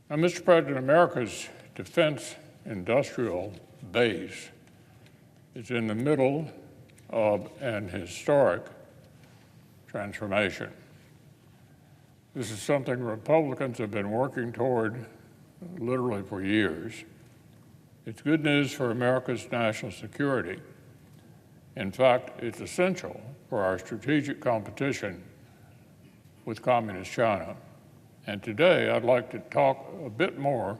Now, Mr. President, America's defense industrial base is in the middle of an historic transformation. This is something Republicans have been working toward literally for years. It's good news for America's national security. In fact, it's essential for our strategic competition with Communist China. And today, I'd like to talk a bit more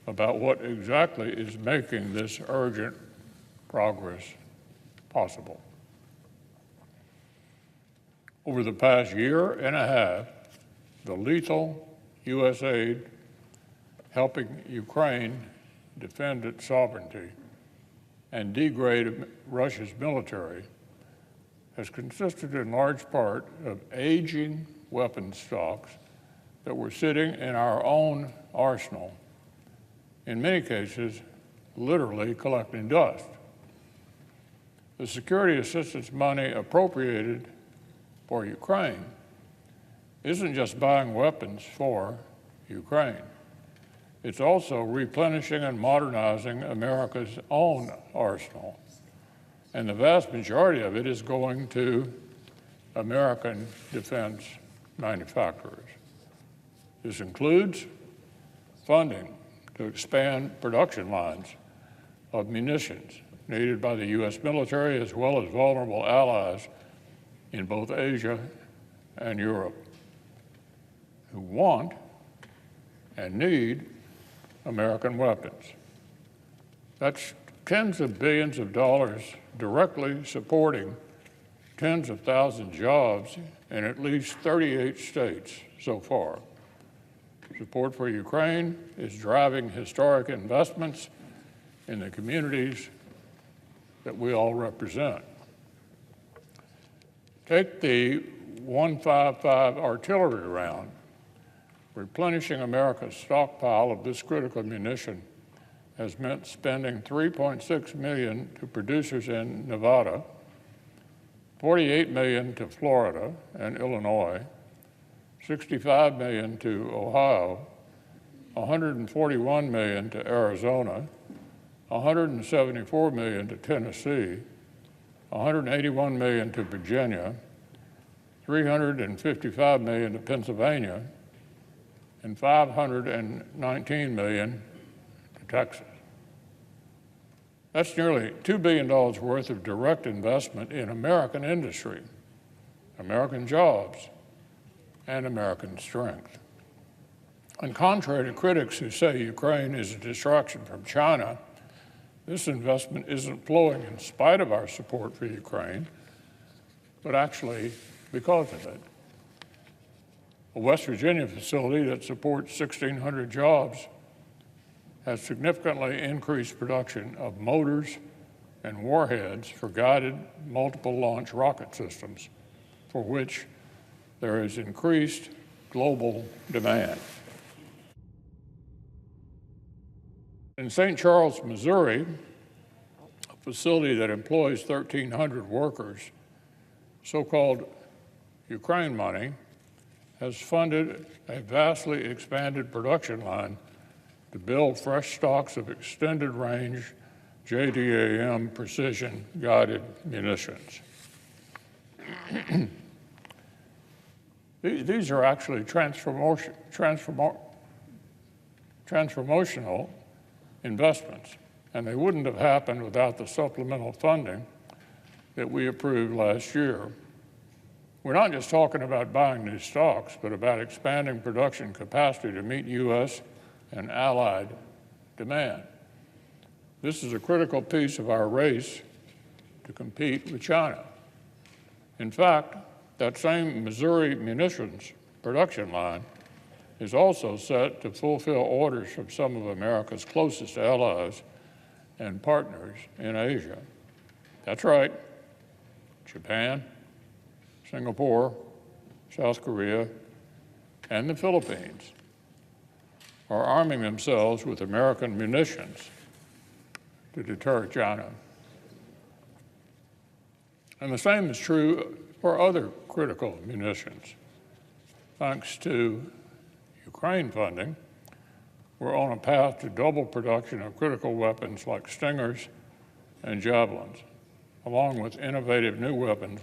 about what exactly is making this urgent progress possible. Over the past year and a half, the lethal U.S. aid helping Ukraine defend its sovereignty and degrade Russia's military has consisted in large part of aging weapons stocks that were sitting in our own arsenal, in many cases, literally collecting dust. The security assistance money appropriated for Ukraine isn't just buying weapons for Ukraine. It's also replenishing and modernizing America's own arsenal. And the vast majority of it is going to American defense manufacturers. This includes funding to expand production lines of munitions needed by the U.S. military as well as vulnerable allies in both Asia and Europe who want and need American weapons. That's tens of billions of dollars directly supporting tens of thousands of jobs in at least 38 states so far. Support for Ukraine is driving historic investments in the communities that we all represent. Take the 155 artillery round. Replenishing America's stockpile of this critical munition has meant spending $3.6 million to producers in Nevada, $48 million to Florida and Illinois, $65 million to Ohio, $141 million to Arizona, $174 million to Tennessee, $181 million to Virginia, $355 million to Pennsylvania, and $519 million to Texas. That's nearly $2 billion worth of direct investment in American industry, American jobs, and American strength. And contrary to critics who say Ukraine is a distraction from China, this investment isn't flowing in spite of our support for Ukraine, but actually because of it. A West Virginia facility that supports 1,600 jobs has significantly increased production of motors and warheads for guided multiple launch rocket systems, for which there is increased global demand. In St. Charles, Missouri, a facility that employs 1,300 workers, so-called Ukraine money has funded a vastly expanded production line to build fresh stocks of extended-range JDAM precision-guided munitions. These are actually transformational investments, and they wouldn't have happened without the supplemental funding that we approved last year. We're not just talking about buying new stocks, but about expanding production capacity to meet U.S. and allied demand. This is a critical piece of our race to compete with China. In fact, that same Missouri munitions production line is also set to fulfill orders from some of America's closest allies and partners in Asia. That's right, Japan, Singapore, South Korea, and the Philippines are arming themselves with American munitions to deter China. And the same is true for other critical munitions. Thanks to Ukraine funding, we're on a path to double production of critical weapons like Stingers and Javelins, along with innovative new weapons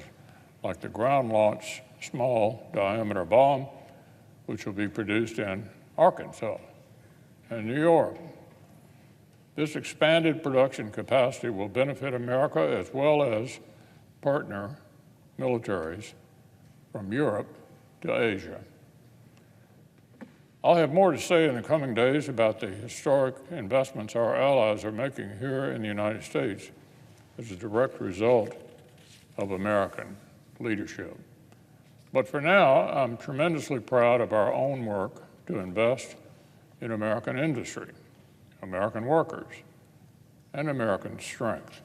like the ground-launched small-diameter bomb, which will be produced in Arkansas and New York. This expanded production capacity will benefit America as well as partner militaries from Europe to Asia. I'll have more to say in the coming days about the historic investments our allies are making here in the United States as a direct result of American leadership. But for now, I'm tremendously proud of our own work to invest in American industry, American workers, and American strength.